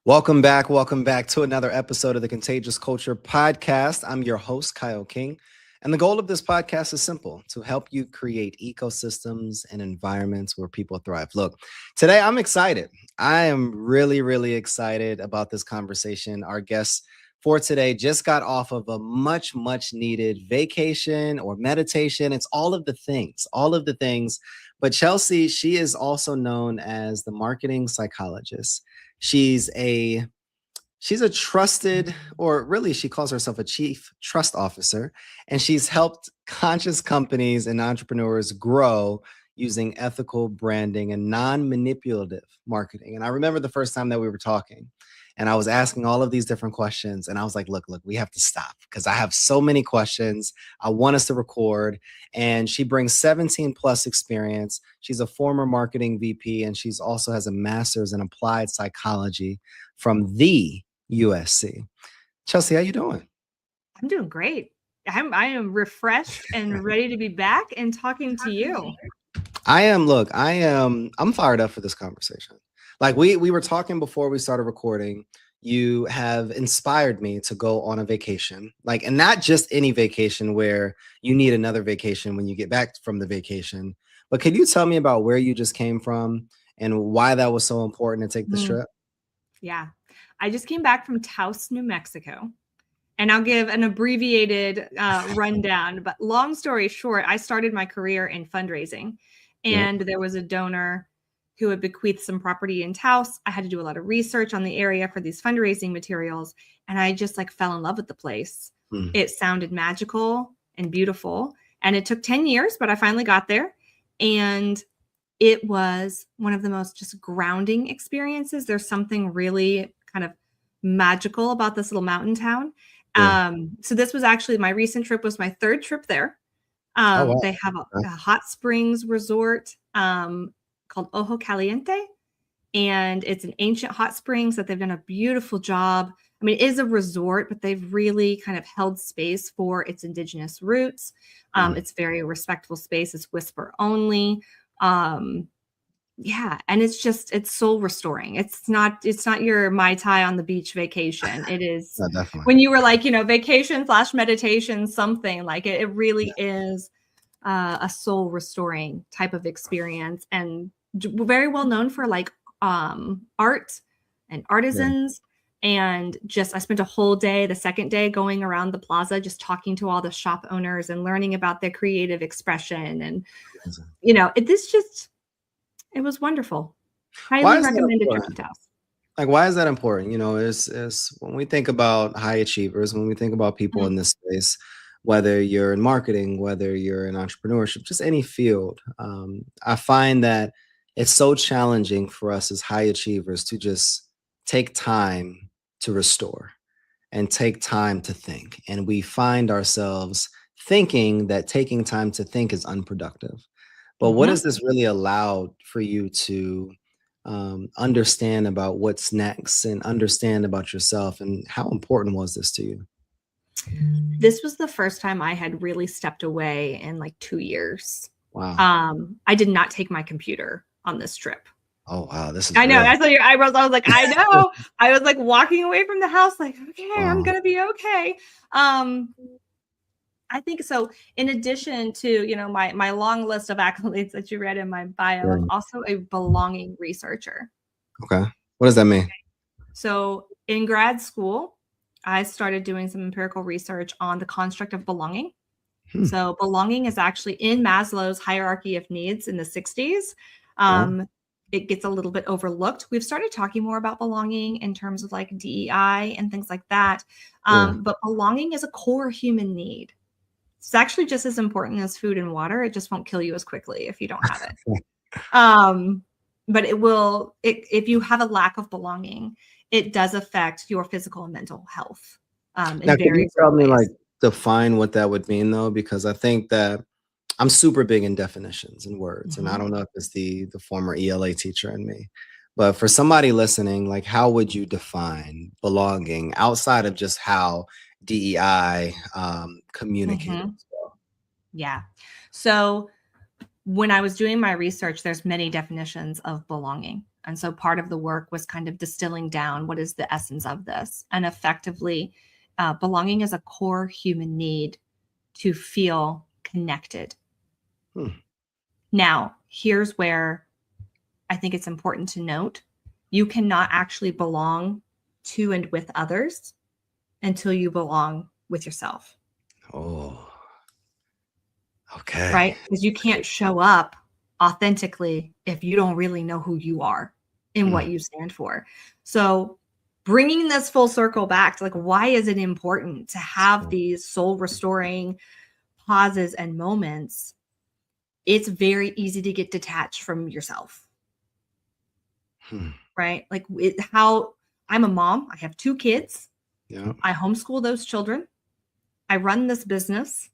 Welcome back to another episode of the Contagious Culture Podcast. I'm your host, Kyle King, and the goal of this podcast is simple: to help you create ecosystems and environments where people thrive. Look, today I'm excited. I am really excited about this conversation. Our guest for today just got off of a much needed vacation or meditation. It's all of the things. But Chelsea, she is also known as the marketing psychologist. She's a trusted, or really she calls herself a chief trust officer, and she's helped conscious companies and entrepreneurs grow using ethical branding and non-manipulative marketing. And I remember the first time that we were talking and I was asking all of these different questions, and I was like, look, we have to stop because I have so many questions. I want us to record. And she brings 17 plus experience. She's a former marketing VP, and she's also has a master's in applied psychology from the USC. Chelsea, how you doing? I'm doing great. I am refreshed and ready to be back and talking to you. I'm fired up for this conversation. Like we were talking before we started recording. You have inspired me to go on a vacation, and not just any vacation where you need another vacation when you get back from the vacation. But could you tell me about where you just came from and why that was so important to take this trip? Yeah, I just came back from Taos, New Mexico, and I'll give an abbreviated rundown. But long story short, I started my career in fundraising, and there was a donor who had bequeathed some property in Taos. I had to do a lot of research on the area for these fundraising materials, and I just fell in love with the place. It sounded magical and beautiful, and it took 10 years, but I finally got there, and it was one of the most just grounding experiences. There's something really kind of magical about this little mountain town. So this was actually my recent trip, was my third trip there. Wow. They have a hot springs resort called Ojo Caliente, and it's an ancient hot springs that they've done a beautiful job. I mean, it is a resort, but they've really kind of held space for its indigenous roots. It's very respectful space. It's whisper only. And it's soul restoring. It's not your Mai Tai on the beach vacation. It is when you were vacation / meditation, something it really is a soul restoring type of experience, and very well known for art and artisans. And just I spent a whole day, the second day, going around the plaza, just talking to all the shop owners and learning about their creative expression. And it was wonderful. Highly recommended trip to Taos. Why is that important? Is when we think about high achievers, when we think about people in this space, whether you're in marketing, whether you're in entrepreneurship, just any field, I find that it's so challenging for us as high achievers to just take time to restore and take time to think. And we find ourselves thinking that taking time to think is unproductive. But what has this really allowed for you to understand about what's next and understand about yourself? And how important was this to you? This was the first time I had really stepped away in 2 years. Wow. I did not take my computer on this trip. Oh, wow. This is I know. real. I saw your eyebrows. I was like, I know. I was walking away from the house okay, wow. I'm going to be okay. I think so. In addition to, my long list of accolades that you read in my bio, I'm also a belonging researcher. Okay. What does that mean? So in grad school, I started doing some empirical research on the construct of belonging. So belonging is actually in Maslow's hierarchy of needs in the 60s. It gets a little bit overlooked. We've started talking more about belonging in terms of DEI and things like that. But belonging is a core human need. It's actually just as important as food and water. It just won't kill you as quickly if you don't have it. But it will, if you have a lack of belonging, it does affect your physical and mental health. Now, can you tell me, define what that would mean, though? Because I think that I'm super big in definitions and words, and I don't know if it's the former ELA teacher in me. But for somebody listening, how would you define belonging outside of just how DEI communicated? Yeah. So when I was doing my research, there's many definitions of belonging. And so part of the work was kind of distilling down what is the essence of this. And effectively, belonging is a core human need to feel connected. Now, here's where I think it's important to note. You cannot actually belong to and with others until you belong with yourself. Oh, okay. Right? Because you can't show up authentically if you don't really know who you are and what you stand for. So bringing this full circle back to like, why is it important to have these soul restoring pauses and moments? It's very easy to get detached from yourself. Right? Like how I'm a mom. I have 2 kids. Yeah. I homeschool those children. I run this business.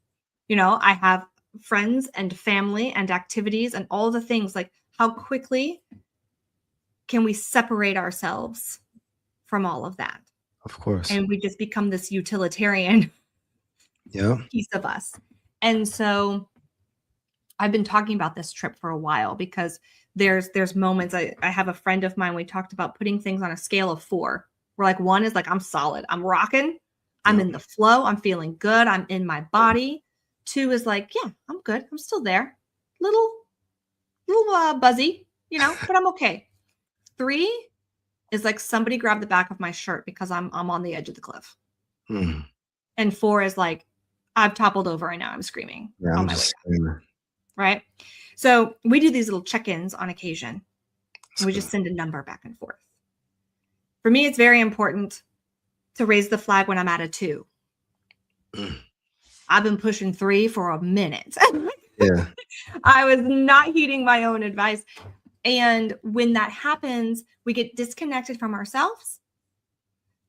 I have friends and family and activities and all the things. Like, how quickly can we separate ourselves from all of that? Of course. And we just become this utilitarian piece of us. And so I've been talking about this trip for a while because there's moments. I have a friend of mine, we talked about putting things on a scale of 4, where like 1 is like, I'm solid, I'm rocking, I'm in the flow, I'm feeling good, I'm in my body. 2 is like, yeah, I'm good, I'm still there, little buzzy, but I'm okay. 3 is like, somebody grab the back of my shirt because I'm on the edge of the cliff. And 4 is like, I've toppled over and now I'm screaming on my way down. Right? So we do these little check-ins on occasion. And we just send a number back and forth. For me, it's very important to raise the flag when I'm at a 2. I've been pushing 3 for a minute. Yeah. I was not heeding my own advice. And when that happens, we get disconnected from ourselves.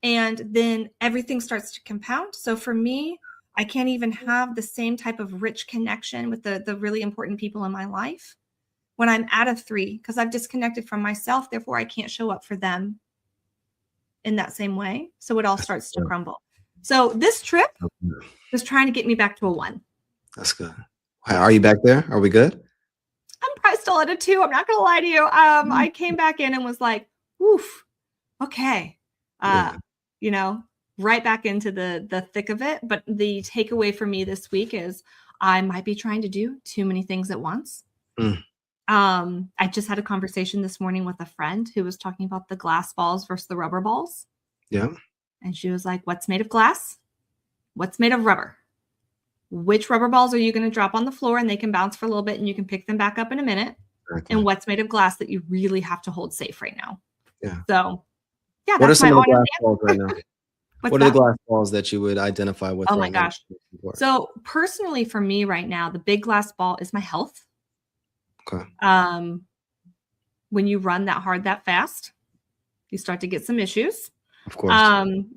And then everything starts to compound. So for me, I can't even have the same type of rich connection with the really important people in my life when I'm at a 3, because I've disconnected from myself. Therefore, I can't show up for them in that same way. So it all starts to crumble. So this trip was trying to get me back to a 1. That's good. Are you back there? Are we good? I'm probably still at a 2. I'm not going to lie to you. I came back in and was like, oof, okay. Right back into the thick of it. But the takeaway for me this week is I might be trying to do too many things at once. I just had a conversation this morning with a friend who was talking about the glass balls versus the rubber balls. Yeah. And she was like, what's made of glass? What's made of rubber? Which rubber balls are you going to drop on the floor and they can bounce for a little bit and you can pick them back up in a minute? Exactly. And what's made of glass that you really have to hold safe right now? Yeah. So, yeah, what that's are some my of the glass balls right now? What are the glass balls that you would identify with? Oh my gosh. So personally for me right now, the big glass ball is my health. Okay. When you run that hard, that fast, you start to get some issues. Of course.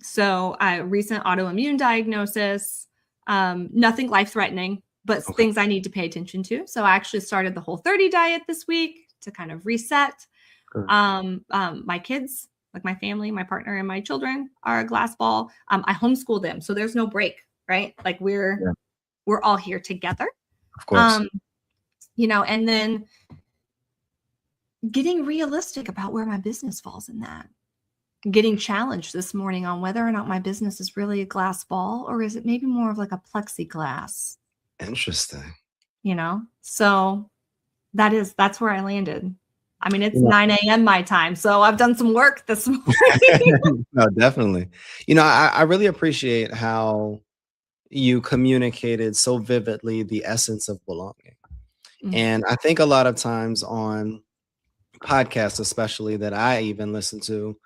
So recent autoimmune diagnosis, nothing life-threatening, but things I need to pay attention to. So I actually started the Whole30 diet this week to kind of reset. My kids, like my family, my partner, and my children are a glass ball. I homeschool them, so there's no break, right? Like we're all here together. Of course. And then getting realistic about where my business falls in that. Getting challenged this morning on whether or not my business is really a glass ball or is it maybe more of like a plexiglass. Interesting. So that's where I landed. I mean, it's 9 a.m. my time, so I've done some work this morning. No, definitely. I really appreciate how you communicated so vividly the essence of belonging. And I think a lot of times on podcasts, especially that I even listen to,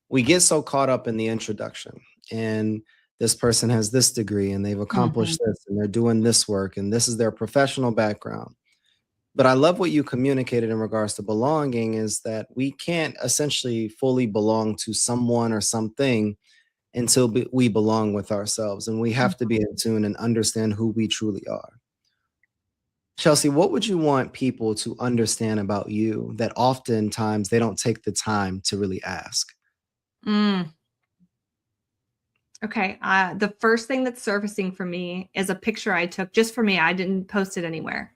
we get so caught up in the introduction and this person has this degree and they've accomplished this and they're doing this work and this is their professional background. But I love what you communicated in regards to belonging is that we can't essentially fully belong to someone or something until we belong with ourselves. And we have to be in tune and understand who we truly are. Chelsea, what would you want people to understand about you that oftentimes they don't take the time to really ask? Okay. The first thing that's surfacing for me is a picture I took just for me. I didn't post it anywhere.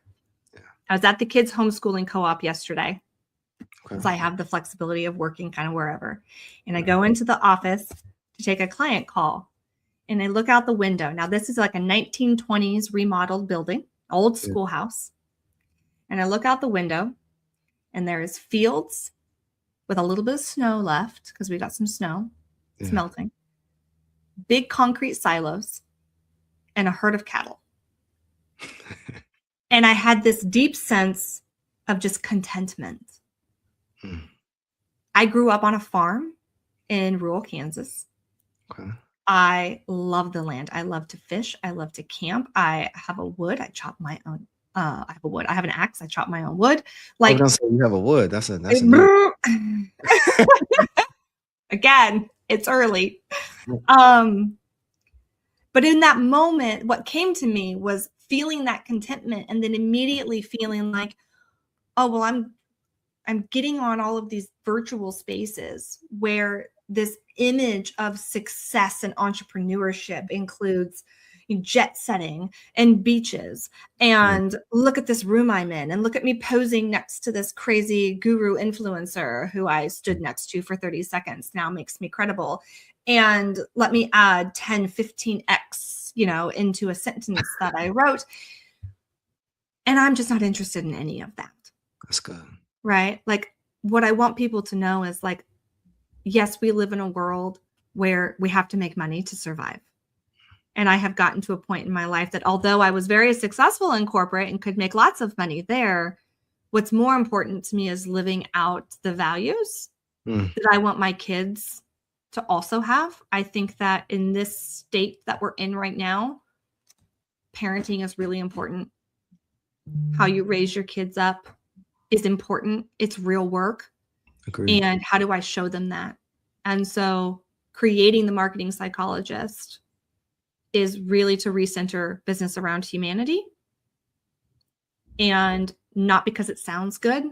I was at the kids homeschooling co-op yesterday. because I have the flexibility of working kind of wherever. And I go into the office to take a client call, and I look out the window. Now, this is like a 1920s remodeled building, old schoolhouse. And I look out the window, and there is fields with a little bit of snow left because we got some snow. It's melting. Big concrete silos and a herd of cattle. And I had this deep sense of just contentment. I grew up on a farm in rural Kansas. I love the land. I love to fish. I love to camp. I have a wood. I chop my own. I have a wood. I have an axe. I chop my own wood. Like, I was gonna say, you have a wood. That's a new. Again, it's early. But in that moment, what came to me was feeling that contentment, and then immediately feeling like, oh, well, I'm getting on all of these virtual spaces where this image of success and entrepreneurship includes jet setting and beaches, and look at this room I'm in, and look at me posing next to this crazy guru influencer who I stood next to for 30 seconds now makes me credible. And let me add 10, 15x, into a sentence that I wrote. And I'm just not interested in any of that. That's good. Right? Like, what I want people to know is, like, yes, we live in a world where we have to make money to survive. And I have gotten to a point in my life that although I was very successful in corporate and could make lots of money there, what's more important to me is living out the values that I want my kids to also have. I think that in this state that we're in right now, parenting is really important. How you raise your kids up is important. It's real work. Agreed. And how do I show them that? And so creating the Marketing Psychologist is really to recenter business around humanity. And not because it sounds good,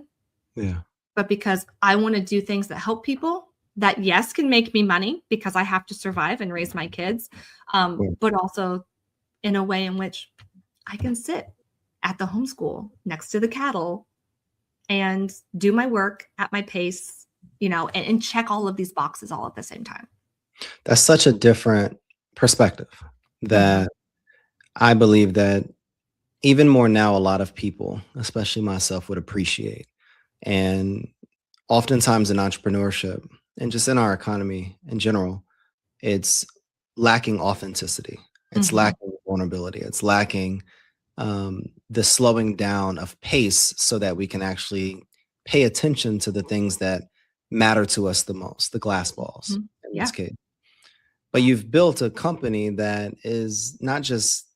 but because I want to do things that help people that, yes, can make me money because I have to survive and raise my kids, but also in a way in which I can sit at the homeschool next to the cattle and do my work at my pace, and check all of these boxes all at the same time. That's such a different perspective that I believe that even more now, a lot of people, especially myself, would appreciate. And oftentimes in entrepreneurship and just in our economy in general, it's lacking authenticity. It's lacking vulnerability. It's lacking the slowing down of pace so that we can actually pay attention to the things that matter to us the most, the glass balls in this case. But you've built a company that is not just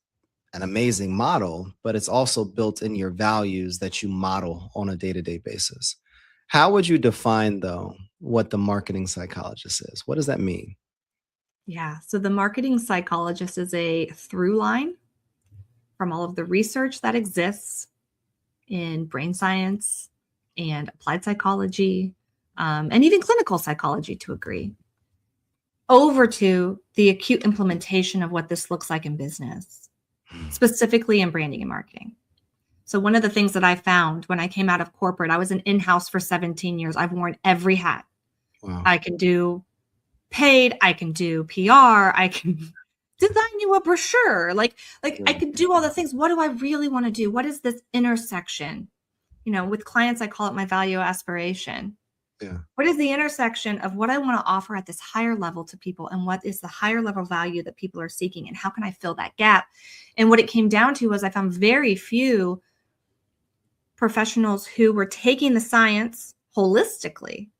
an amazing model, but it's also built in your values that you model on a day-to-day basis. How would you define, though, what the Marketing Psychologist is? What does that mean? Yeah. So the Marketing Psychologist is a through line from all of the research that exists in brain science and applied psychology, and even clinical psychology to agree, over to the acute implementation of what this looks like in business, specifically in branding and marketing. So one of the things that I found when I came out of corporate, I was an in-house for 17 years. I've worn every hat. Wow. I can do paid, I can do PR, I can design you a brochure. Like I could do all the things. What do I really want to do? What is this intersection? With clients, I call it my value aspiration. Yeah. What is the intersection of what I want to offer at this higher level to people, and what is the higher level value that people are seeking, and how can I fill that gap? And what it came down to was I found very few professionals who were taking the science holistically,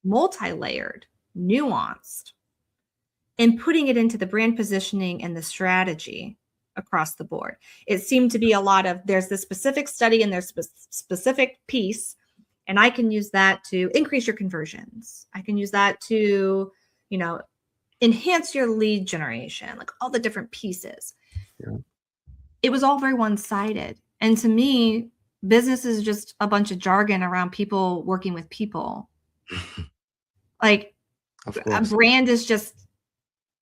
multi-layered, nuanced, and putting it into the brand positioning and the strategy across the board. It seemed to be a lot of, there's this specific study and there's specific piece, and I can use that to increase your conversions. I can use that to, enhance your lead generation, like all the different pieces. Yeah. It was all very one-sided. And to me, business is just a bunch of jargon around people working with people. Like, a brand is just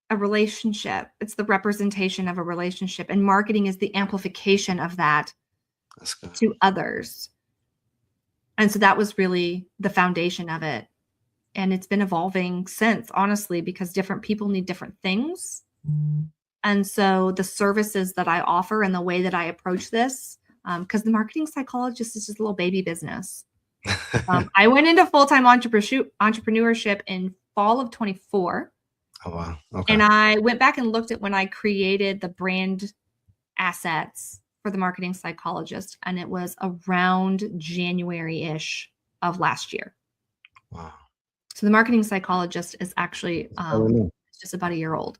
a relationship. It's the representation of a relationship, and marketing is the amplification of that to others. And so that was really the foundation of it. And it's been evolving since, honestly, because different people need different things. And so the services that I offer and the way that I approach this, because the marketing psychologist is just a little baby business. I went into full-time entrepreneurship in fall of 24. Oh, wow. Okay. And I went back and looked at when I created the brand assets for the marketing psychologist, and it was around January-ish of last year. Wow. So the marketing psychologist is actually just about a year old.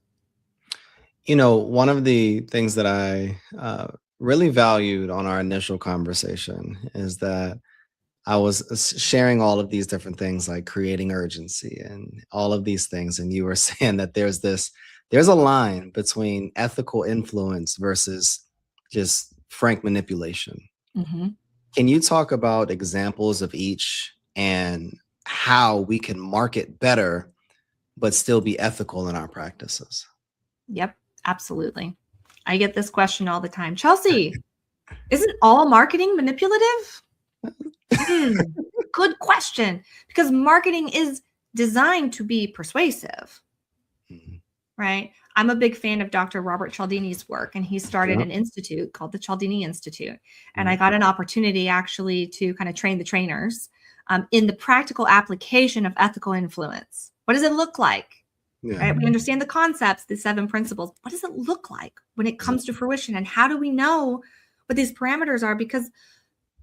You know, one of the things that I really valued on our initial conversation is that I was sharing all of these different things like creating urgency and all of these things. And you were saying that there's a line between ethical influence versus just frank manipulation. Mm-hmm. Can you talk about examples of each and how we can market better, but still be ethical in our practices? Yep, absolutely. I get this question all the time. Chelsea, isn't all marketing manipulative? Good question, because marketing is designed to be persuasive, right? I'm a big fan of Dr. Robert Cialdini's work, and he started an institute called the Cialdini Institute. And I got an opportunity actually to kind of train the trainers in the practical application of ethical influence. What does it look like? Right? We understand the concepts, the 7 principles. What does it look like when it comes to fruition? And how do we know what these parameters are? Because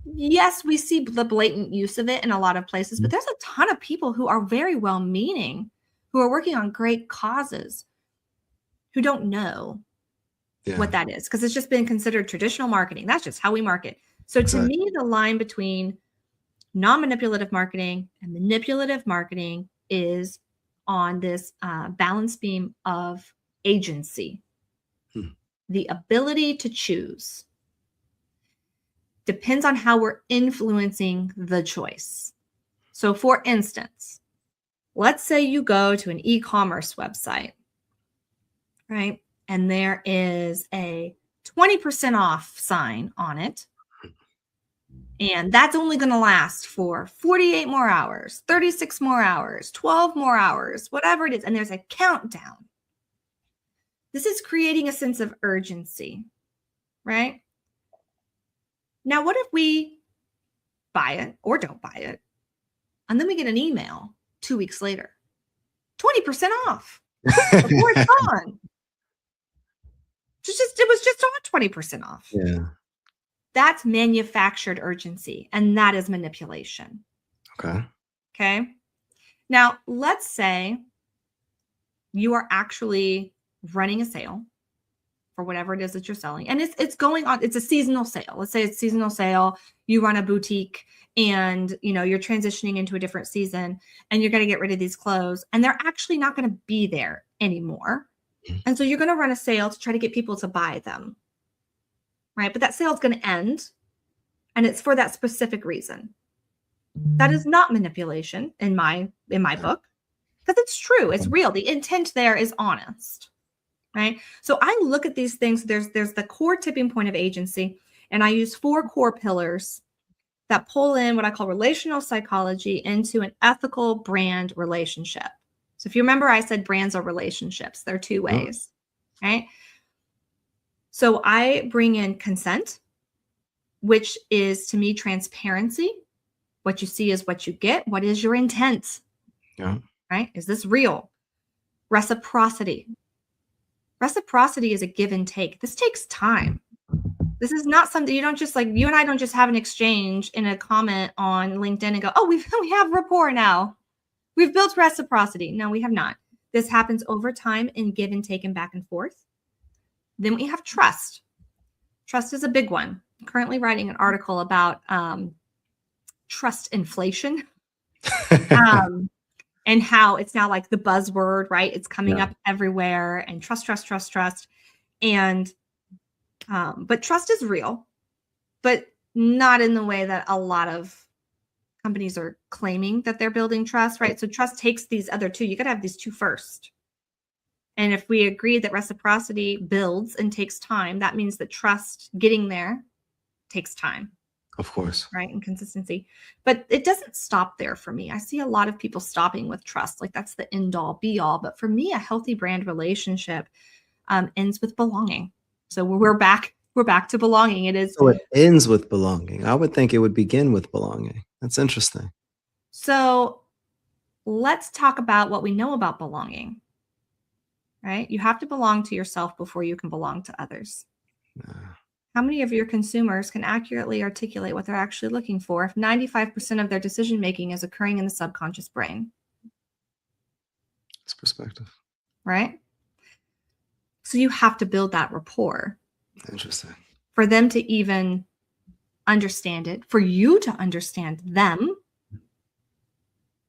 yes, we see the blatant use of it in a lot of places, but there's a ton of people who are very well-meaning, who are working on great causes, who don't know what that is, because it's just been considered traditional marketing. That's just how we market. So to me, the line between non-manipulative marketing and manipulative marketing is on this balance beam of agency, the ability to choose. Depends on how we're influencing the choice. So for instance, let's say you go to an e-commerce website, right? And there is a 20% off sign on it. And that's only going to last for 48 more hours, 36 more hours, 12 more hours, whatever it is. And there's a countdown. This is creating a sense of urgency, right? Now, what if we buy it or don't buy it, and then we get an email 2 weeks later, 20% off before it's gone? It was just on 20% off. Yeah. That's manufactured urgency, and that is manipulation. Okay. Now, let's say you are actually running a sale for whatever it is that you're selling, and it's going on. It's a seasonal sale. Let's say it's seasonal sale. You run a boutique, and you're transitioning into a different season, and you're going to get rid of these clothes, and they're actually not going to be there anymore. And so you're going to run a sale to try to get people to buy them, right? But that sale is going to end, and it's for that specific reason. That is not manipulation in my book, because it's true. It's real. The intent there is honest, right? So I look at these things. There's the core tipping point of agency, and I use 4 core pillars that pull in what I call relational psychology into an ethical brand relationship. So if you remember, I said brands are relationships. They're 2 ways, right? So I bring in consent, which is to me transparency. What you see is what you get. What is your intent? Right? Is this real? Reciprocity. Reciprocity is a give and take. This takes time. This is not something you don't just you and I don't just have an exchange in a comment on LinkedIn and go, oh, we have rapport now. We've built reciprocity. No, we have not. This happens over time in give and take and back and forth. Then we have trust. Trust is a big one. I'm currently writing an article about trust inflation and how it's now like the buzzword, right? It's coming up everywhere, and trust. And but trust is real, but not in the way that a lot of companies are claiming that they're building trust, right? So trust takes these other 2. You got to have these 2 first. And if we agree that reciprocity builds and takes time, that means that trust getting there takes time. Of course. right? And consistency. But it doesn't stop there for me. I see a lot of people stopping with trust. Like that's the end all be all. But for me, a healthy brand relationship ends with belonging. So we're back to belonging. It is. So it ends with belonging. I would think it would begin with belonging. That's interesting. So let's talk about what we know about belonging, right? You have to belong to yourself before you can belong to others. How many of your consumers can accurately articulate what they're actually looking for if 95% of their decision making is occurring in the subconscious brain? It's perspective. Right? So you have to build that rapport. Interesting. For them to even understand it, for you to understand them,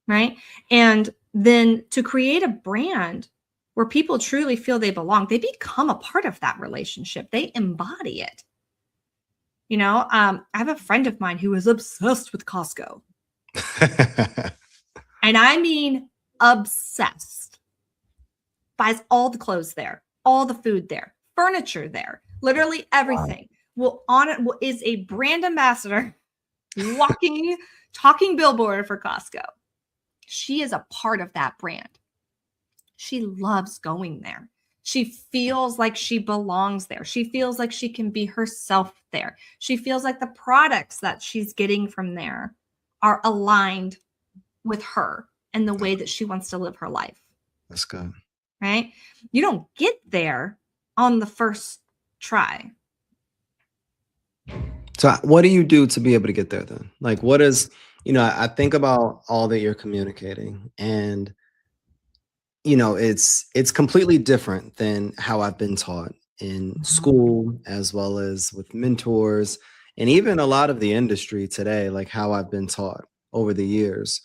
right? And then to create a brand where people truly feel they belong, they become a part of that relationship. They embody it. You know, I have a friend of mine who is obsessed with Costco. And I mean obsessed. Buys all the clothes there, all the food there, furniture there, literally everything. Is a brand ambassador, walking, talking billboard for Costco. She is a part of that brand. She loves going there. She feels like she belongs there. She feels like she can be herself there. She feels like the products that she's getting from there are aligned with her and the way that she wants to live her life. That's good. Right? You don't get there on the first try. So what do you do to be able to get there then? Like what is, I think about all that you're communicating, and it's completely different than how I've been taught in school, as well as with mentors, and even a lot of the industry today, like how I've been taught over the years.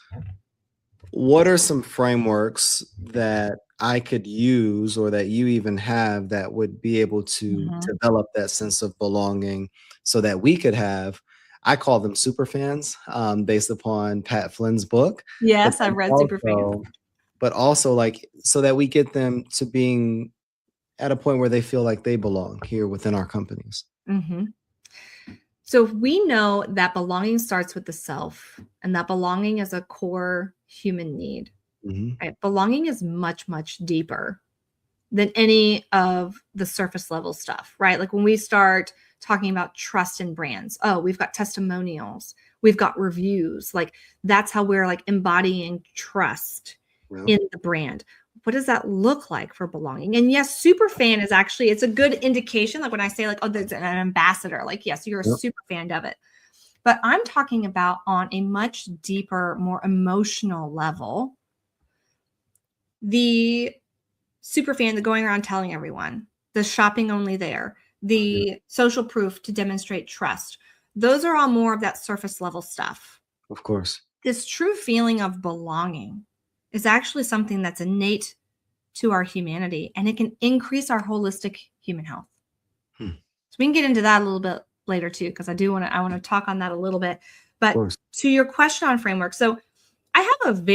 What are some frameworks that I could use, or that you even have, that would be able to develop that sense of belonging, so that we could have, I call them super fans, based upon Pat Flynn's book. Yes, I've read Super Fans. But also, like, so that we get them to being at a point where they feel like they belong here within our companies. So we know that belonging starts with the self, and that belonging is a core human need. Right? Belonging is much, much deeper than any of the surface level stuff, right? Like when we start talking about trust in brands, we've got testimonials, we've got reviews. Like that's how we're like embodying trust in the brand. What does that look like for belonging? And yes, super fan is actually, it's a good indication. Like when I say like, oh, there's an ambassador, like, yes, you're a super fan of it. But I'm talking about on a much deeper, more emotional level, the super fan, the going around telling everyone, the shopping only there, the social proof to demonstrate trust. Those are all more of that surface level stuff. Of course. This true feeling of belonging is actually something that's innate to our humanity, and it can increase our holistic human health. So we can get into that a little bit later too, because I want to talk on that a little bit. But to your question on framework, so I have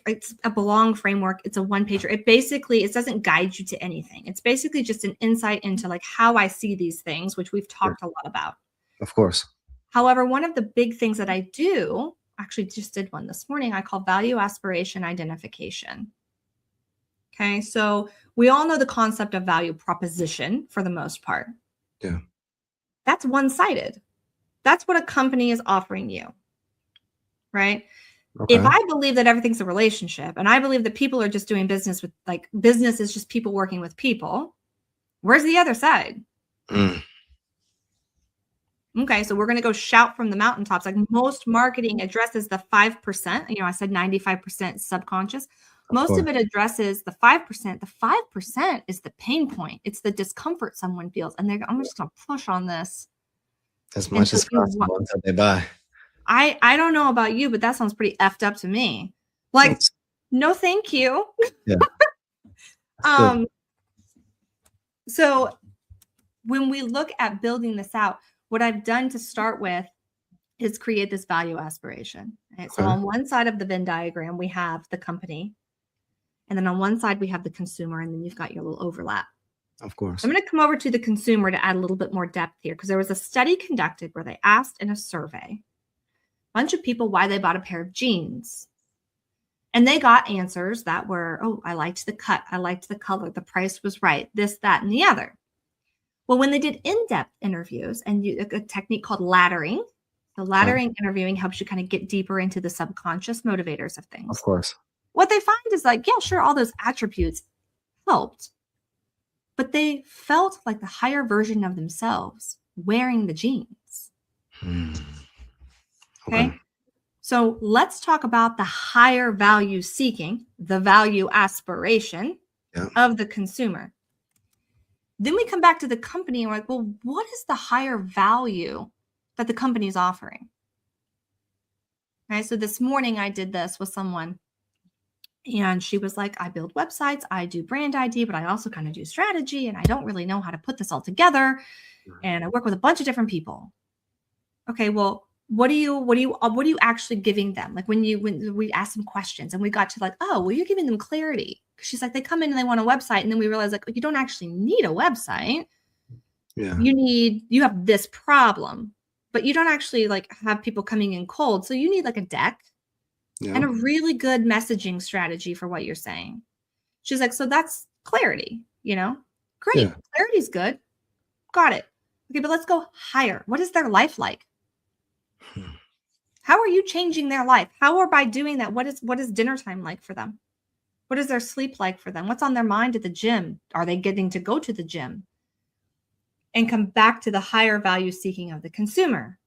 it's a belong framework. It's a one-pager. It doesn't guide you to anything. It's basically just an insight into like how I see these things, which we've talked a lot about. Of course. However, one of the big things that I do, actually just did one this morning, I call value aspiration identification. Okay, so we all know the concept of value proposition for the most part. Yeah. That's one-sided. That's what a company is offering you, right? Okay. If I believe that everything's a relationship, and I believe that people are just doing business with, like, business is just people working with people, where's the other side? Okay, so we're going to go shout from the mountaintops. Like most marketing addresses the 5%. I said 95% subconscious. Most of it addresses the 5%. The 5% is the pain point. It's the discomfort someone feels. And I'm just going to push on this as much as possible until they buy. I don't know about you, but that sounds pretty effed up to me. Like, no, thank you. Yeah. So when we look at building this out, what I've done to start with is create this value aspiration. Right? So on one side of the Venn diagram, we have the company. And then on one side, we have the consumer. And then you've got your little overlap. Of course. I'm going to come over to the consumer to add a little bit more depth here, because there was a study conducted where they asked in a survey a bunch of people why they bought a pair of jeans. And they got answers that were, oh, I liked the cut, I liked the color, the price was right, this, that, and the other. Well, when they did in-depth interviews and a technique called laddering, so laddering interviewing helps you kind of get deeper into the subconscious motivators of things. Of course. What they find is like, yeah, sure, all those attributes helped, but they felt like the higher version of themselves wearing the jeans. Okay. So let's talk about the higher value seeking, the value aspiration of the consumer. Then we come back to the company and we're like, well, what is the higher value that the company is offering? Right. So this morning I did this with someone, and she was like, I build websites, I do brand ID, but I also kind of do strategy, and I don't really know how to put this all together. And I work with a bunch of different people. Okay, well, what are you actually giving them? Like when we ask them questions and we got to like, oh, well, you're giving them clarity. She's like, they come in and they want a website, and then we realize like, you don't actually need a website. Yeah. You have this problem, but you don't actually like have people coming in cold. So you need like a deck and a really good messaging strategy for what you're saying. She's like, so that's clarity, great. Yeah. Clarity's good. Got it. Okay, but let's go higher. What is their life like? How are you changing their life? How are by doing that? What is dinner time like for them? What is their sleep like for them? What's on their mind at the gym? Are they getting to go to the gym? And come back to the higher value seeking of the consumer.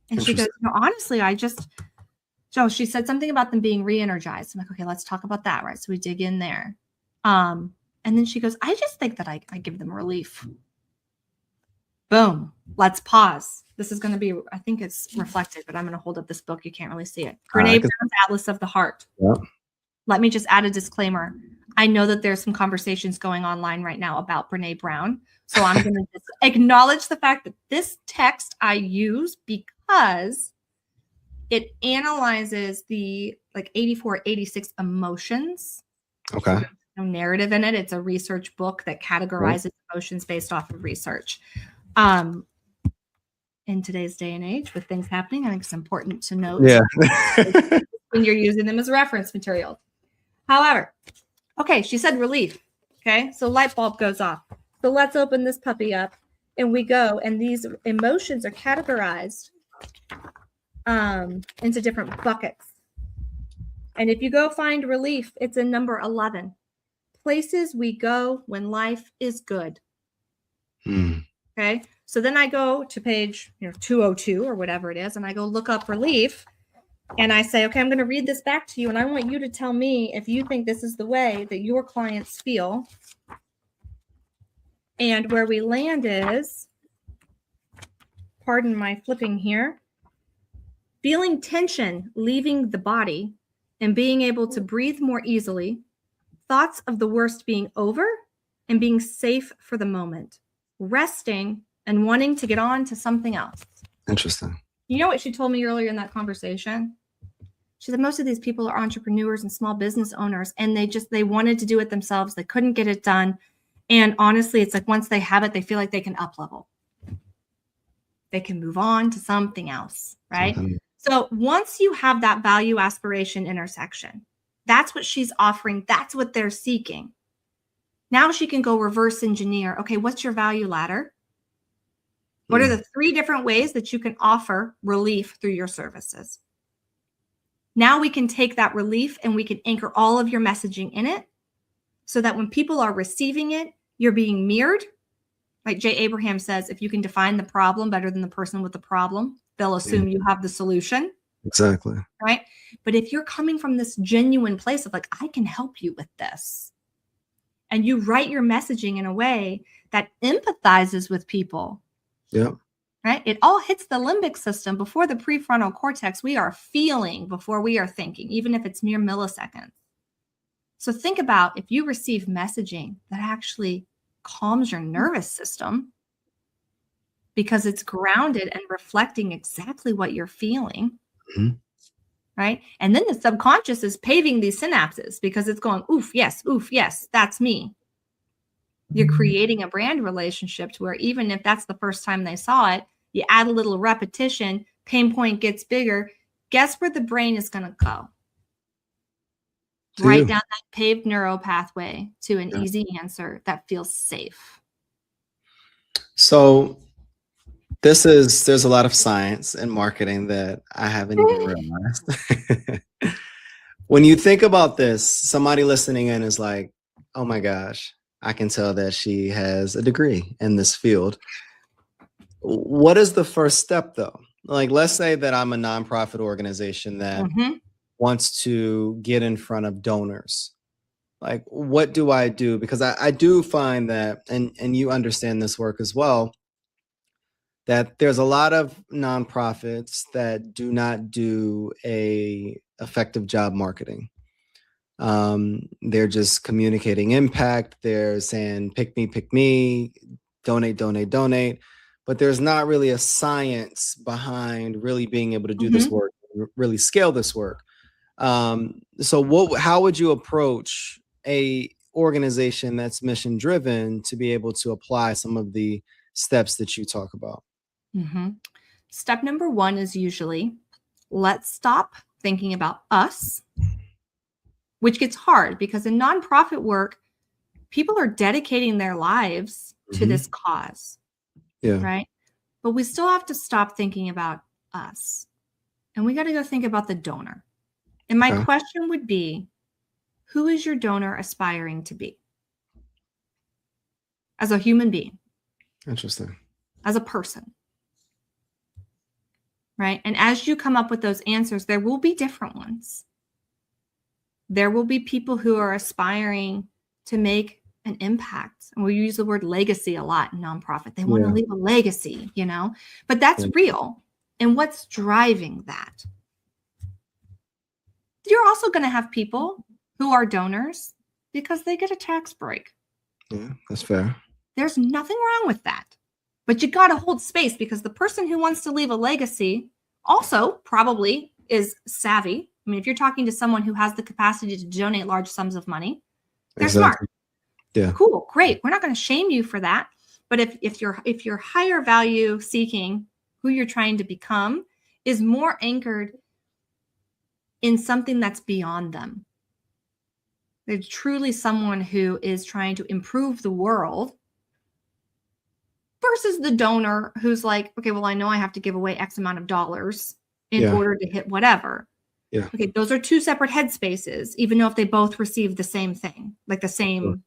And she goes, no, honestly, she said something about them being re-energized. I'm like, okay, let's talk about that, right? So we dig in there. And then she goes, I just think that I give them relief. Boom. Let's pause. This is going to be, I think it's reflected, but I'm going to hold up this book. You can't really see it. Brene Brown's Atlas of the Heart. Yep. Let me just add a disclaimer. I know that there's some conversations going online right now about Brene Brown. So I'm going to just acknowledge the fact that this text I use because it analyzes the 84, 86 emotions. Okay. There's no narrative in it. It's a research book that categorizes emotions based off of research. In today's day and age with things happening, I think it's important to note when you're using them as reference material. However, okay, she said relief. Okay, so light bulb goes off. So let's open this puppy up and we go, and these emotions are categorized into different buckets. And if you go find relief, it's in number 11. Places we go when life is good. Okay, so then I go to page 202 or whatever it is, and I go look up relief, and I say, okay, I'm going to read this back to you, and I want you to tell me if you think this is the way that your clients feel. And where we land is, pardon my flipping here, feeling tension leaving the body and being able to breathe more easily, thoughts of the worst being over and being safe for the moment, resting and wanting to get on to something else. Interesting. You know what she told me earlier in that conversation? She said most of these people are entrepreneurs and small business owners, and they wanted to do it themselves. They couldn't get it done. And honestly, it's like once they have it, they feel like they can up level. They can move on to something else, right? So once you have that value aspiration intersection, that's what she's offering. That's what they're seeking. Now she can go reverse engineer. Okay, what's your value ladder? What are the 3 different ways that you can offer relief through your services? Now we can take that relief and we can anchor all of your messaging in it so that when people are receiving it, you're being mirrored. Like Jay Abraham says, if you can define the problem better than the person with the problem, they'll assume you have the solution. Exactly. Right? But if you're coming from this genuine place of like, I can help you with this, and you write your messaging in a way that empathizes with people. Yeah. Right? It all hits the limbic system before the prefrontal cortex. We are feeling before we are thinking, even if it's mere milliseconds. So think about if you receive messaging that actually calms your nervous system because it's grounded and reflecting exactly what you're feeling. Right? And then the subconscious is paving these synapses because it's going, oof, yes, that's me. You're creating a brand relationship to where even if that's the first time they saw it, you add a little repetition, pain point gets bigger. Guess where the brain is going to go? Right down that paved neural pathway to an easy answer that feels safe. So there's a lot of science in marketing that I haven't even realized. When you think about this, somebody listening in is like, oh my gosh, I can tell that she has a degree in this field. What is the first step though? Like, let's say that I'm a nonprofit organization that wants to get in front of donors. Like, what do I do? Because I do find that, and you understand this work as well, that there's a lot of nonprofits that do not do a effective job marketing. They're just communicating impact. They're saying, pick me, donate. But there's not really a science behind really being able to do this work, really scale this work. So how would you approach a organization that's mission driven to be able to apply some of the steps that you talk about? Step number one is usually, let's stop thinking about us, which gets hard because in nonprofit work, people are dedicating their lives to this cause, right? But we still have to stop thinking about us. And we got to go think about the donor. And my question would be, who is your donor aspiring to be? As a human being. Interesting. As a person. Right? And as you come up with those answers, there will be different ones. There will be people who are aspiring to make an impact. And we use the word legacy a lot in nonprofit. They want to leave a legacy, but that's real. And what's driving that? You're also going to have people who are donors because they get a tax break. Yeah, that's fair. There's nothing wrong with that. But you got to hold space because the person who wants to leave a legacy also probably is savvy. I mean, if you're talking to someone who has the capacity to donate large sums of money, they're smart. Yeah. Cool. Great. We're not going to shame you for that. But if you're higher value seeking, who you're trying to become is more anchored in something that's beyond them. They're truly someone who is trying to improve the world versus the donor who's like, okay, well, I know I have to give away X amount of dollars in order to hit whatever. Yeah. Okay, those are two separate headspaces, even though if they both receive the same thing, like the same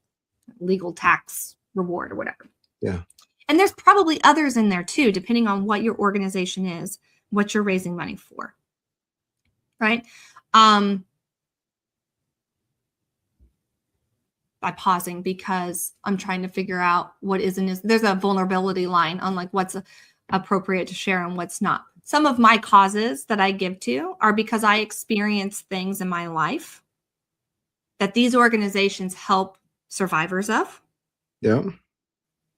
legal tax reward or whatever. Yeah. And there's probably others in there too, depending on what your organization is, what you're raising money for. Right? By pausing because I'm trying to figure out what there's a vulnerability line on like what's appropriate to share and what's not. Some of my causes that I give to are because I experience things in my life that these organizations help survivors of. Yeah.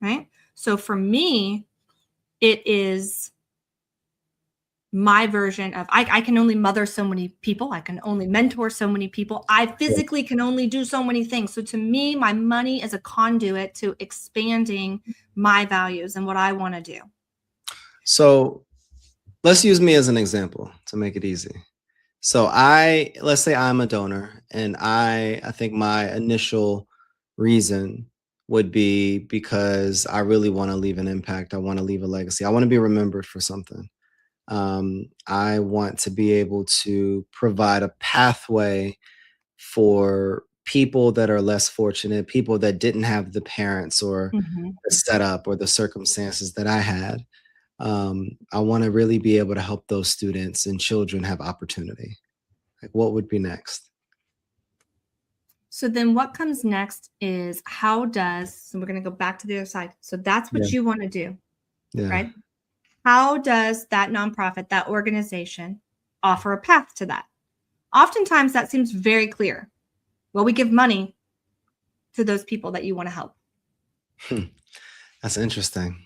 Right. So for me, it is my version of I can only mother so many people. I can only mentor so many people. I physically can only do so many things. So to me, my money is a conduit to expanding my values and what I want to do. So let's use me as an example to make it easy. So let's say I'm a donor and I think my initial reason would be because I really want to leave an impact. I want to leave a legacy. I want to be remembered for something. I want to be able to provide a pathway for people that are less fortunate, people that didn't have the parents or the setup or the circumstances that I had. I want to really be able to help those students and children have opportunity. Like, what would be next? So then what comes next is so we're going to go back to the other side. So that's what you want to do, right? How does that nonprofit, that organization offer a path to that? Oftentimes that seems very clear. Well, we give money to those people that you want to help. That's interesting.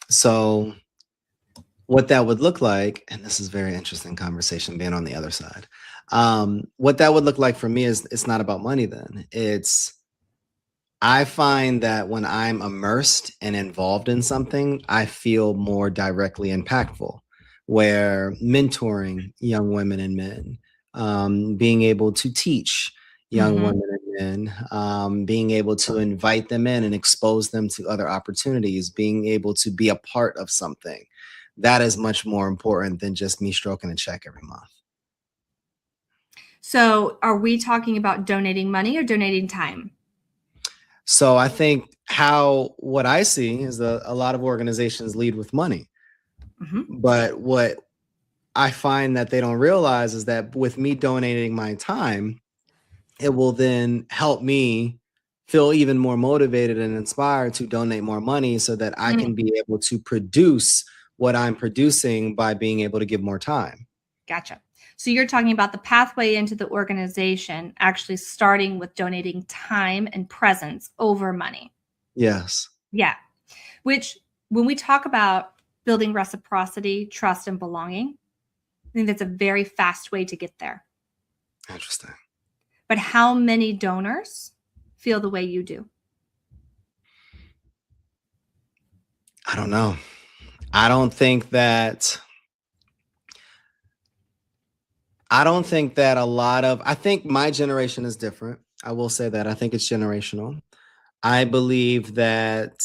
So what that would look like, and this is very interesting conversation being on the other side. What that would look like for me is it's not about money then. It's I find that when I'm immersed and involved in something, I feel more directly impactful. Where mentoring young women and men, being able to teach young Mm-hmm. women and men, being able to invite them in and expose them to other opportunities, being able to be a part of something, that is much more important than just me stroking a check every month. So are we talking about donating money or donating time? So I think what I see is that a lot of organizations lead with money. Mm-hmm. But what I find that they don't realize is that with me donating my time, it will then help me feel even more motivated and inspired to donate more money so that I can be able to produce what I'm producing by being able to give more time. Gotcha. So you're talking about the pathway into the organization actually starting with donating time and presence over money. Yes. Yeah. Which, when we talk about building reciprocity, trust, and belonging, I think that's a very fast way to get there. Interesting. But how many donors feel the way you do? I don't know. I don't think that I think my generation is different. I will say that. I think it's generational. I believe that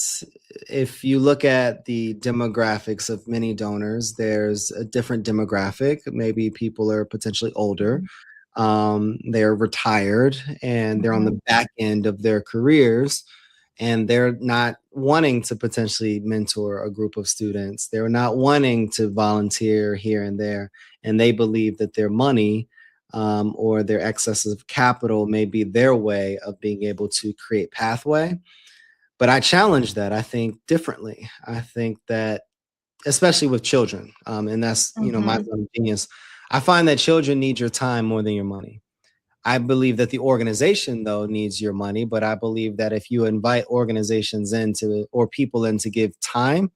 if you look at the demographics of many donors, there's a different demographic. Maybe people are potentially older, they're retired, and they're on Mhm. the back end of their careers, and they're not wanting to potentially mentor a group of students. They're not wanting to volunteer here and there, and they believe that their money or their excess of capital may be their way of being able to create pathway. But I challenge that. I think differently. I think that, especially with children, and that's my Mhm. zone of genius. I find that children need your time more than your money. I believe that the organization, though, needs your money, but I believe that if you invite organizations into or people in to give time,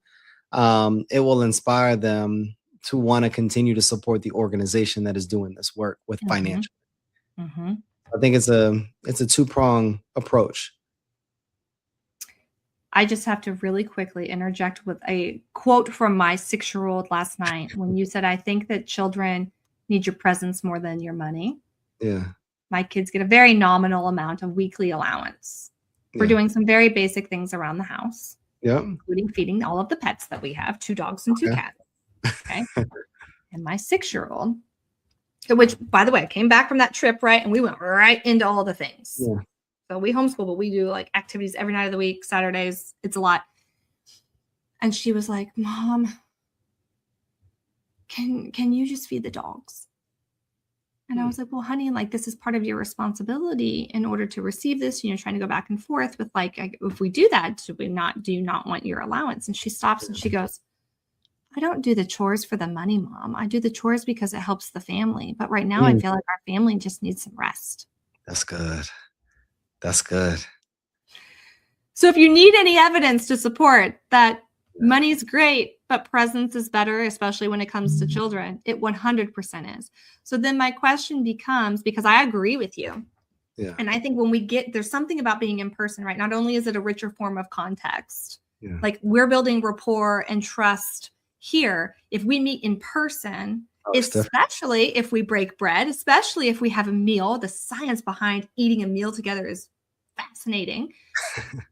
it will inspire them to want to continue to support the organization that is doing this work with Mhm. financial. Mhm. I think it's a two-prong approach. I just have to really quickly interject with a quote from my 6-year-old last night when you said, I think that children need your presence more than your money. Yeah, My kids get a very nominal amount of weekly allowance for yeah, doing some very basic things around the house, yeah. including feeding all of the pets that we have, 2 dogs and 2 Okay. cats. Okay. And my 6-year-old, which, by the way, I came back from that trip, right? And we went right into all the things. Yeah, So we homeschool, but we do like activities every night of the week, Saturdays. It's a lot. And she was like, Mom, can you just feed the dogs? And I hmm, was like, well, honey, like this is part of your responsibility in order to receive this. Trying to go back and forth with like, if we do that, do you not want your allowance? And she stops and she goes, I don't do the chores for the money, Mom. I do the chores because it helps the family. But right now I mm, feel like our family just needs some rest. that's good. That's good. So if you need any evidence to support that Yeah, money's great, but presence is better, especially when it comes to children, it 100% is. So then my question becomes, because I agree with you, yeah, and I think when there's something about being in person, right? Not only is it a richer form of context, yeah. like we're building rapport and trust here. If we meet in person, Oh, it's different. especially if we break bread, especially if we have a meal, the science behind eating a meal together is fascinating,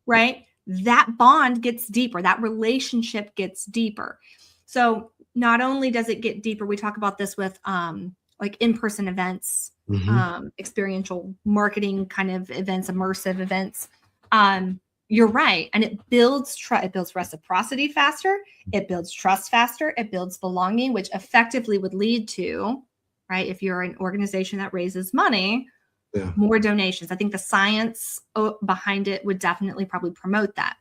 right? That bond gets deeper, that relationship gets deeper. So not only does it get deeper, we talk about this with like in-person events, Hmm. experiential marketing kind of events, immersive events. You're right. And it builds it builds reciprocity faster, it builds trust faster, it builds belonging, which effectively would lead to, right? If you're an organization that raises money, Yeah. more donations. I think the science behind it would definitely probably promote that.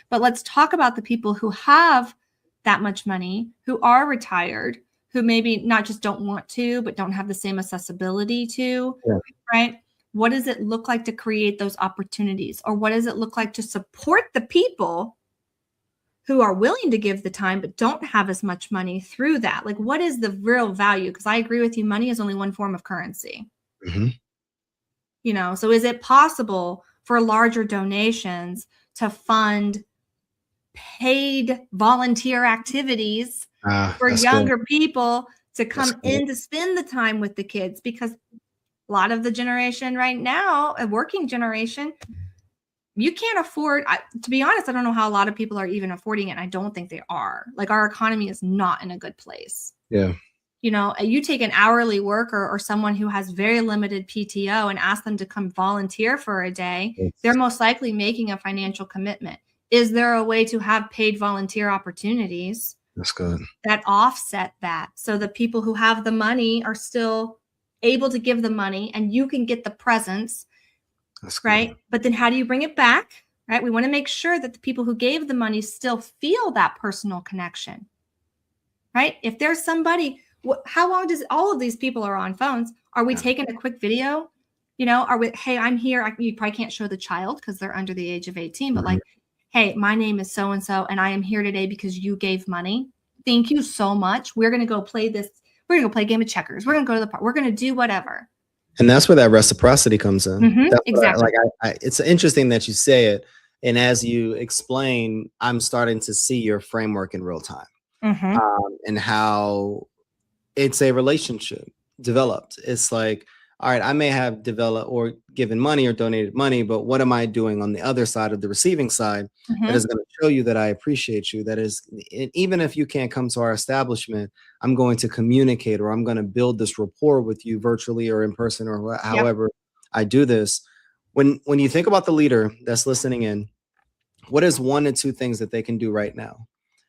But let's talk about the people who have that much money, who are retired, who maybe not just don't want to, but don't have the same accessibility to, Yeah. right? What does it look like to create those opportunities? Or what does it look like to support the people who are willing to give the time but don't have as much money through that? Like, what is the real value? Because I agree with you, money is only one form of currency. Hmm. So is it possible for larger donations to fund paid volunteer activities for younger people to come in to spend the time with the kids, because a lot of the generation right now, a working generation, you can't afford, to be honest, I don't know how a lot of people are even affording it. And I don't think they are. Like, our economy is not in a good place. Yeah. You know, you take an hourly worker or someone who has very limited PTO and ask them to come volunteer for a day, they're most likely making a financial commitment. Is there a way to have paid volunteer opportunities That's good that offset that, so the people who have the money are still able to give the money and you can get the presents? That's right. Good. But then how do you bring it back? Right. We want to make sure that the people who gave the money still feel that personal connection. Right. If there's somebody, how long does all of these people are on phones? Are we taking a quick video? You know, are we, hey, I'm here. You probably can't show the child because they're under the age of 18, but like, hey, my name is so-and-so, and I am here today because you gave money. Thank you so much. We're going to go play this. We're going to go play a game of checkers. We're going to go to the park. We're going to do whatever. And that's where that reciprocity comes in. Mm-hmm, exactly. It's interesting that you say it. And as you explain, I'm starting to see your framework in real time, and how it's a relationship developed. It's like, all right, I may have developed or given money or donated money, but what am I doing on the other side of the receiving side that is going to show you that I appreciate you? That is, even if you can't come to our establishment, I'm going to communicate, or I'm going to build this rapport with you virtually or in person, or however I do this. When you think about the leader that's listening in, what is 1 to 2 things that they can do right now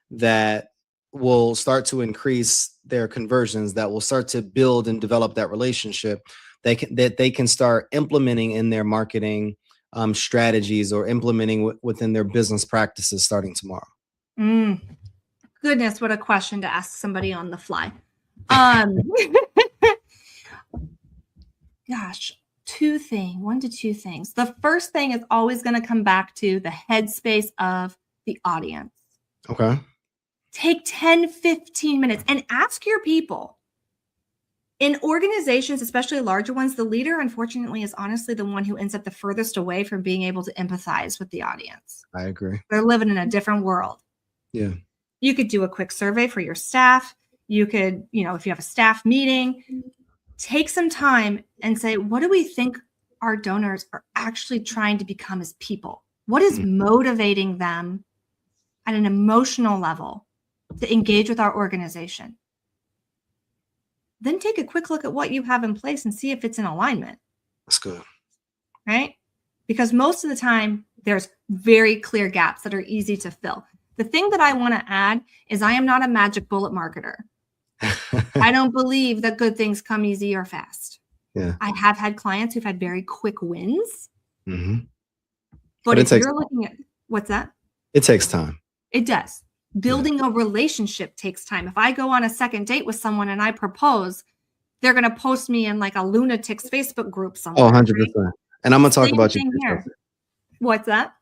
that will start to increase their conversions, that will start to build and develop that relationship, that they can start implementing in their marketing strategies, or implementing within their business practices starting tomorrow? Goodness, what a question to ask somebody on the fly. Gosh, 1 to 2 things. The first thing is always going to come back to the headspace of the audience. Okay. Take 10, 15 minutes and ask your people. In organizations, especially larger ones, the leader, unfortunately, is honestly the one who ends up the furthest away from being able to empathize with the audience. I agree. They're living in a different world. Yeah. You could do a quick survey for your staff. You could, if you have a staff meeting, take some time and say, what do we think our donors are actually trying to become as people? What is motivating them at an emotional level to engage with our organization? Then take a quick look at what you have in place and see if it's in alignment. That's good. Right? Because most of the time, there's very clear gaps that are easy to fill. The thing that I want to add is I am not a magic bullet marketer. I don't believe that good things come easy or fast. Yeah. I have had clients who've had very quick wins. But if you're looking at, what's that? It takes time. It does. Building a relationship takes time. If I go on a second date with someone and I propose, they're going to post me in like a lunatic's Facebook group somewhere. 100%. Right? And I'm going to talk about you. Here. What's that?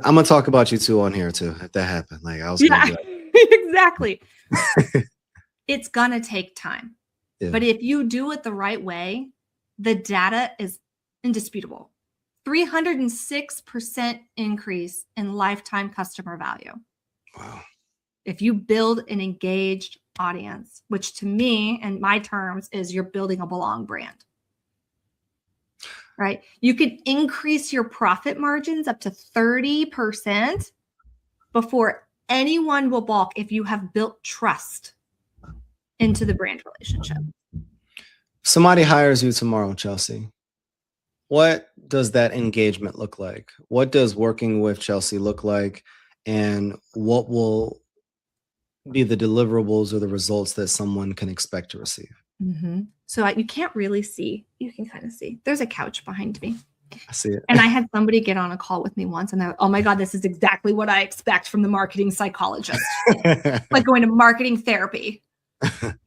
I'm going to talk about you too on here too, if that happened. Like I was exactly. It's going to take time. Yeah. But if you do it the right way, the data is indisputable. 306% increase in lifetime customer value. Wow. If you build an engaged audience, which to me and my terms is you're building a belong brand, right? You can increase your profit margins up to 30% before anyone will balk if you have built trust into the brand relationship. Somebody hires you tomorrow, Chelsea. What does that engagement look like? What does working with Chelsea look like? And what will be the deliverables or the results that someone can expect to receive? So you can't really see. You can kind of see. There's a couch behind me. I see it. And I had somebody get on a call with me once and they're, oh my God, this is exactly what I expect from the marketing psychologist. Like going to marketing therapy.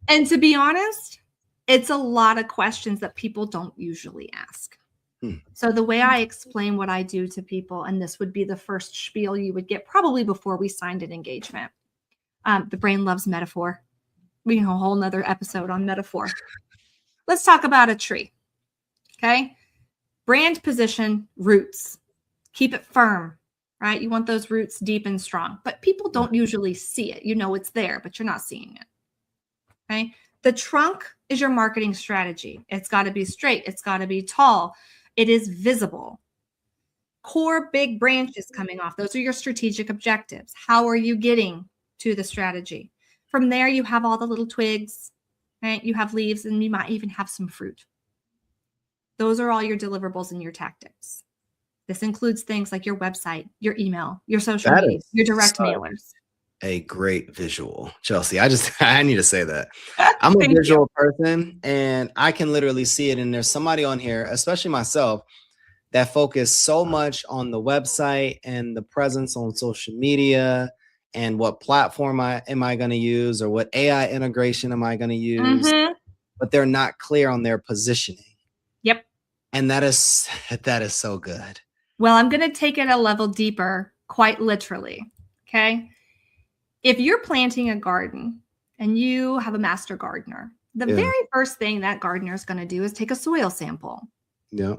And to be honest, it's a lot of questions that people don't usually ask. So the way I explain what I do to people, and this would be the first spiel you would get probably before we signed an engagement. The brain loves metaphor. We can have a whole nother episode on metaphor. Let's talk about a tree. Okay. Brand position, roots. Keep it firm, right? You want those roots deep and strong, but people don't usually see it. You know it's there, but you're not seeing it. Okay. The trunk is your marketing strategy. It's got to be straight. It's got to be tall. It is visible. Core big branches coming off. Those are your strategic objectives. How are you getting to the strategy? From there, you have all the little twigs, right? You have leaves, and you might even have some fruit. Those are all your deliverables and your tactics. This includes things like your website, your email, your social media, your direct mailers. A great visual, Chelsea. I need to say that. I'm a Thank visual you. person, and I can literally see it. And there's somebody on here, especially myself, that focus so much on the website and the presence on social media and what platform am I going to use, or what AI integration am I going to use, but they're not clear on their positioning. Yep. And that is so good. Well, I'm going to take it a level deeper, quite literally. Okay. If you're planting a garden and you have a master gardener, the very first thing that gardener is going to do is take a soil sample. Yep.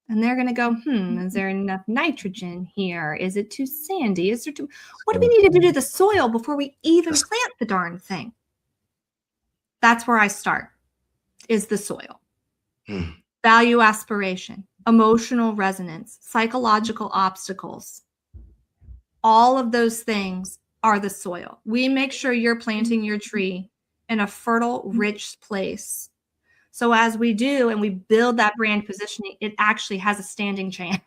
And they're going to go, is there enough nitrogen here? Is it too sandy? Is there too, what do we need to do to the soil before we even plant the darn thing? That's where I start, is the soil. Value aspiration, emotional resonance, psychological obstacles. All of those things are the soil. We make sure you're planting your tree in a fertile, rich place. So as we do and we build that brand positioning, it actually has a standing chance.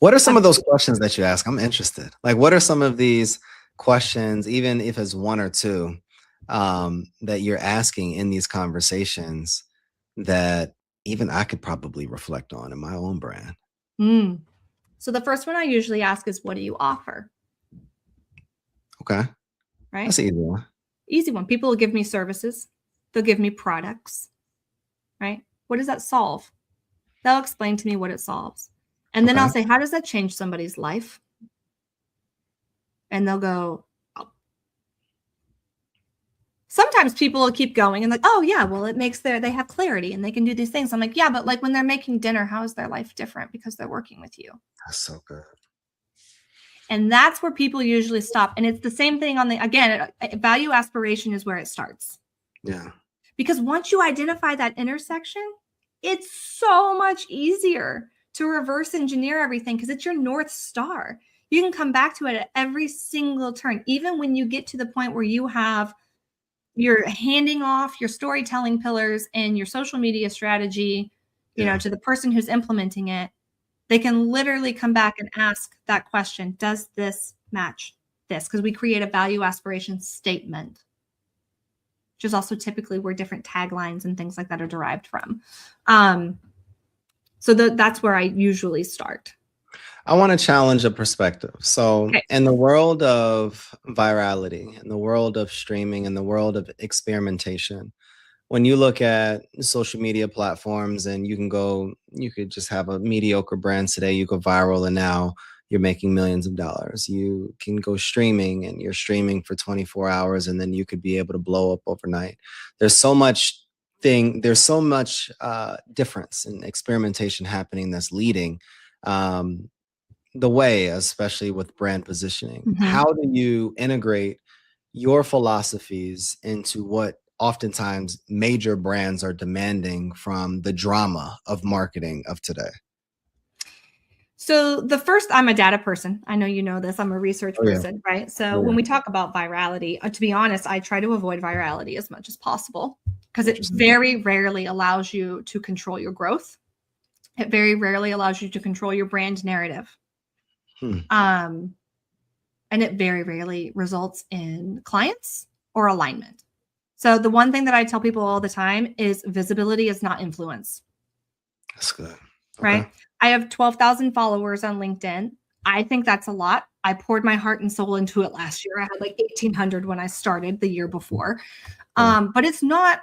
What are some of those questions that you ask? I'm interested. Like, what are some of these questions, even if it's one or two, that you're asking in these conversations that even I could probably reflect on in my own brand? So the first one I usually ask is, what do you offer? Okay. Right? That's an easy one. Easy one. People will give me services. They'll give me products. Right? What does that solve? They'll explain to me what it solves. And then I'll say, how does that change somebody's life? And they'll go, oh. Sometimes people will keep going and like, oh yeah, well, it makes they have clarity and they can do these things. I'm like, yeah, but like when they're making dinner, how is their life different because they're working with you? That's so good. And that's where people usually stop. And it's the same thing on again, value aspiration is where it starts. Yeah. Because once you identify that intersection, it's so much easier to reverse engineer everything because it's your North Star. You can come back to it at every single turn, even when you get to the point where you're handing off your storytelling pillars and your social media strategy, to the person who's implementing it. They can literally come back and ask that question, does this match this? Because we create a value aspiration statement, which is also typically where different taglines and things like that are derived from. So that's where I usually start. I want to challenge a perspective. So in the world of virality, in the world of streaming, in the world of experimentation, when you look at social media platforms and you could just have a mediocre brand today, you go viral and now you're making millions of dollars. You can go streaming and you're streaming for 24 hours and then you could be able to blow up overnight. There's so much difference and experimentation happening that's leading the way, especially with brand positioning. How do you integrate your philosophies into what oftentimes major brands are demanding from the drama of marketing of today? So I'm a data person. I know you know this. I'm a research person, right? So when we talk about virality, to be honest, I try to avoid virality as much as possible because it very rarely allows you to control your growth. It very rarely allows you to control your brand narrative. And it very rarely results in clients or alignment. So the one thing that I tell people all the time is visibility is not influence. That's good. Right? I have 12,000 followers on LinkedIn. I think that's a lot. I poured my heart and soul into it last year. I had like 1,800 when I started the year before. But it's not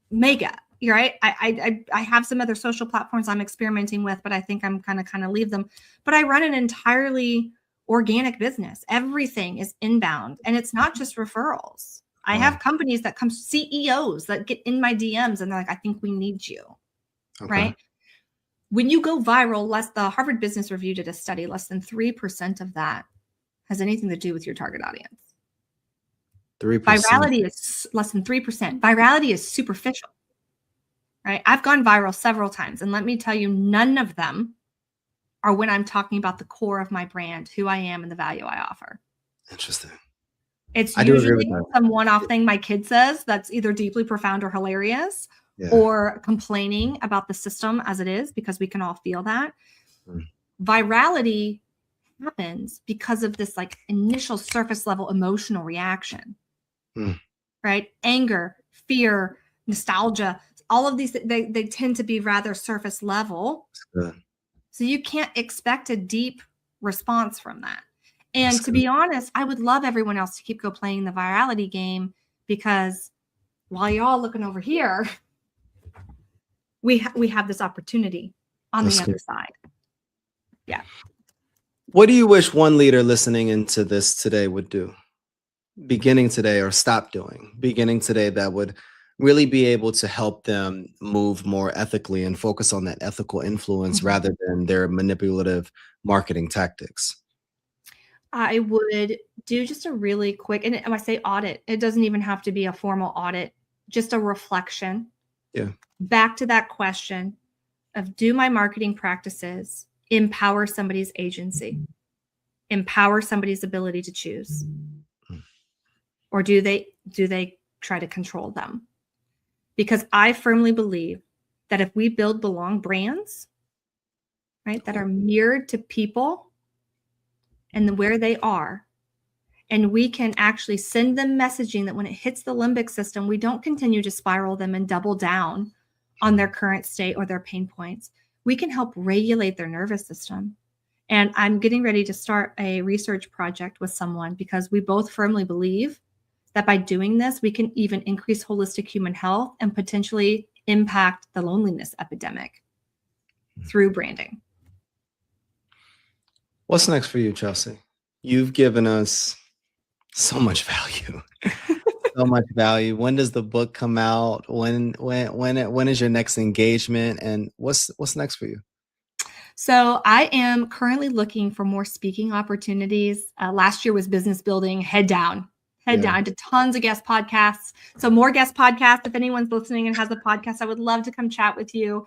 mega, right? I have some other social platforms I'm experimenting with, but I think I'm kind of leave them. But I run an entirely organic business. Everything is inbound, and it's not just referrals. I have companies that come, CEOs that get in my DMs and they're like, I think we need you, right? When you go viral, the Harvard Business Review did a study, less than 3% of that has anything to do with your target audience. 3%. Virality is less than 3%. Virality is superficial, right? I've gone viral several times, and let me tell you, none of them are when I'm talking about the core of my brand, who I am, and the value I offer. Interesting. It's I do agree with usually that. some one-off thing my kid says that's either deeply profound or hilarious, Yeah. or complaining about the system as it is, because we can all feel that. Virality happens because of this like initial surface level emotional reaction, right? Anger, fear, nostalgia, all of these, they tend to be rather surface level. So you can't expect a deep response from that. And to be honest, I would love everyone else to keep playing the virality game, because while you're all looking over here, we have this opportunity on the other side. Yeah. What do you wish one leader listening into this today would do? Beginning today, or stop doing? Beginning today, that would really be able to help them move more ethically and focus on that ethical influence rather than their manipulative marketing tactics? I would do just a really quick, and when I say audit, it doesn't even have to be a formal audit, just a reflection. Yeah. Back to that question of, do my marketing practices empower somebody's agency, empower somebody's ability to choose? Or do they try to control them? Because I firmly believe that if we build belong brands, right, that are mirrored to people and where they are, and we can actually send them messaging that when it hits the limbic system, we don't continue to spiral them and double down on their current state or their pain points. We can help regulate their nervous system. And I'm getting ready to start a research project with someone, because we both firmly believe that by doing this, we can even increase holistic human health and potentially impact the loneliness epidemic through branding. What's next for you, Chelsea? You've given us so much value. So much value. When does the book come out? When is your next engagement? And what's next for you? So I am currently looking for more speaking opportunities. Last year was business building, head down. I did tons of guest podcasts. So more guest podcasts. If anyone's listening and has a podcast, I would love to come chat with you.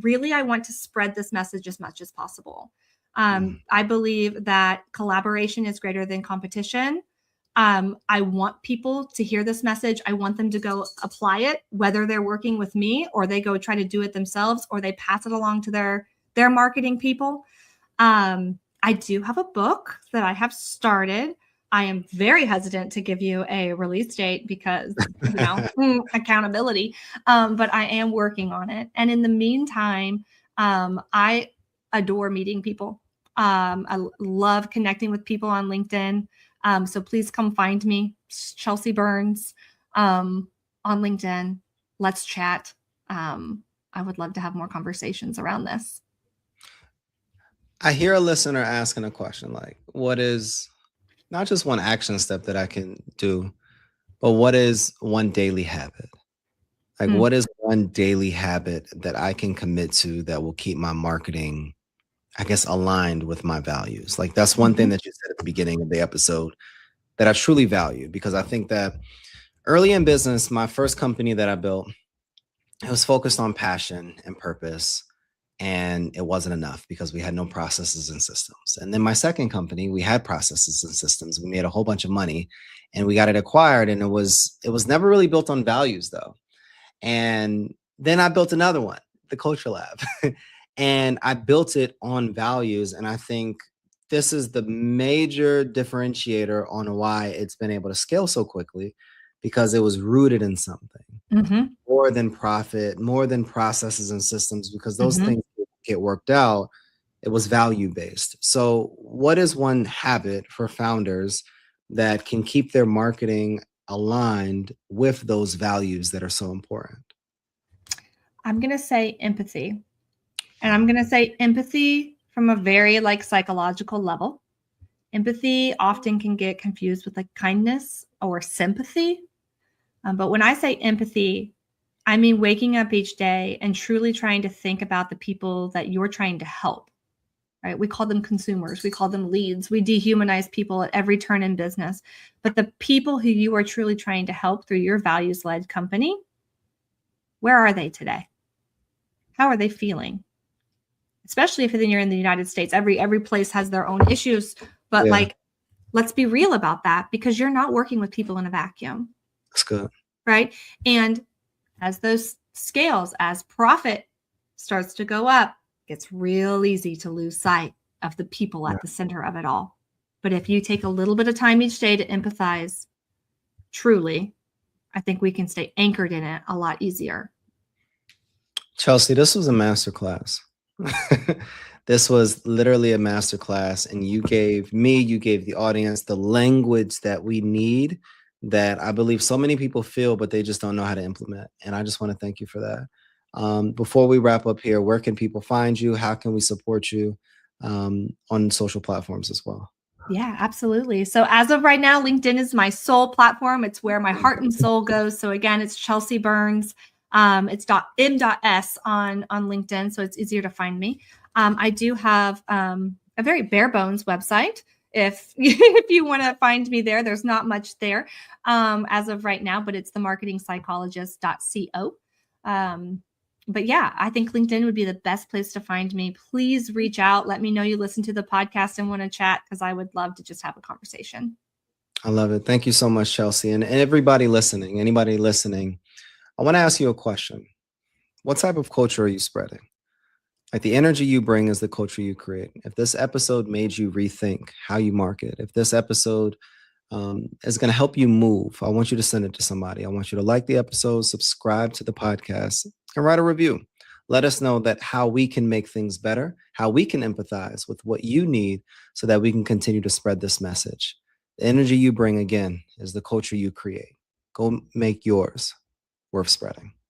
Really, I want to spread this message as much as possible. I believe that collaboration is greater than competition. I want people to hear this message. I want them to go apply it, whether they're working with me or they go try to do it themselves, or they pass it along to their marketing people. I do have a book that I have started. I am very hesitant to give you a release date because, accountability. But I am working on it. And in the meantime, I adore meeting people. I love connecting with people on LinkedIn. So please come find me, Chelsea Burns, on LinkedIn. Let's chat. I would love to have more conversations around this. I hear a listener asking a question like, what is not just one action step that I can do, but what is one daily habit? Like, what is one daily habit that I can commit to that will keep my marketing, I guess, aligned with my values? Like, that's one thing that you said at the beginning of the episode that I truly value, because I think that early in business, my first company that I built, it was focused on passion and purpose. And it wasn't enough because we had no processes and systems. And then my second company, we had processes and systems. We made a whole bunch of money and we got it acquired. And it was never really built on values though. And then I built another one, the Culture Lab, and I built it on values. And I think this is the major differentiator on why it's been able to scale so quickly, because it was rooted in something more than profit, more than processes and systems, because those things get worked out. It was value based. So what is one habit for founders that can keep their marketing aligned with those values that are so important? I'm going to say empathy. And I'm going to say empathy from a very psychological level. Empathy often can get confused with kindness or sympathy. But when I say empathy, I mean, waking up each day and truly trying to think about the people that you're trying to help, right? We call them consumers. We call them leads. We dehumanize people at every turn in business. But the people who you are truly trying to help through your values-led company, where are they today? How are they feeling? Especially if you're in the United States, every place has their own issues. But like, let's be real about that, because you're not working with people in a vacuum. That's good. Right. And as those scales, as profit starts to go up, it's real easy to lose sight of the people at the center of it all. But if you take a little bit of time each day to empathize truly, I think we can stay anchored in it a lot easier. Chelsea, this was a masterclass. This was literally a masterclass, and you gave the audience the language that we need, that I believe so many people feel, but they just don't know how to implement. And I just want to thank you for that. Before we wrap up here, where can people find you? How can we support you on social platforms as well? Yeah, absolutely. So as of right now, LinkedIn is my sole platform. It's where my heart and soul goes. So again, it's Chelsea Burns. It's .m.s on LinkedIn, so it's easier to find me. I do have a very bare bones website. If you want to find me there, there's not much there as of right now, but it's themarketingpsychologist.co. But yeah, I think LinkedIn would be the best place to find me. Please reach out. Let me know you listen to the podcast and want to chat, because I would love to just have a conversation. I love it. Thank you so much, Chelsea. And anybody listening, I want to ask you a question. What type of culture are you spreading? Like, the energy you bring is the culture you create. If this episode made you rethink how you market, if this episode is going to help you move, I want you to send it to somebody. I want you to like the episode, subscribe to the podcast, and write a review. Let us know that how we can make things better, how we can empathize with what you need, so that we can continue to spread this message. The energy you bring, again, is the culture you create. Go make yours worth spreading.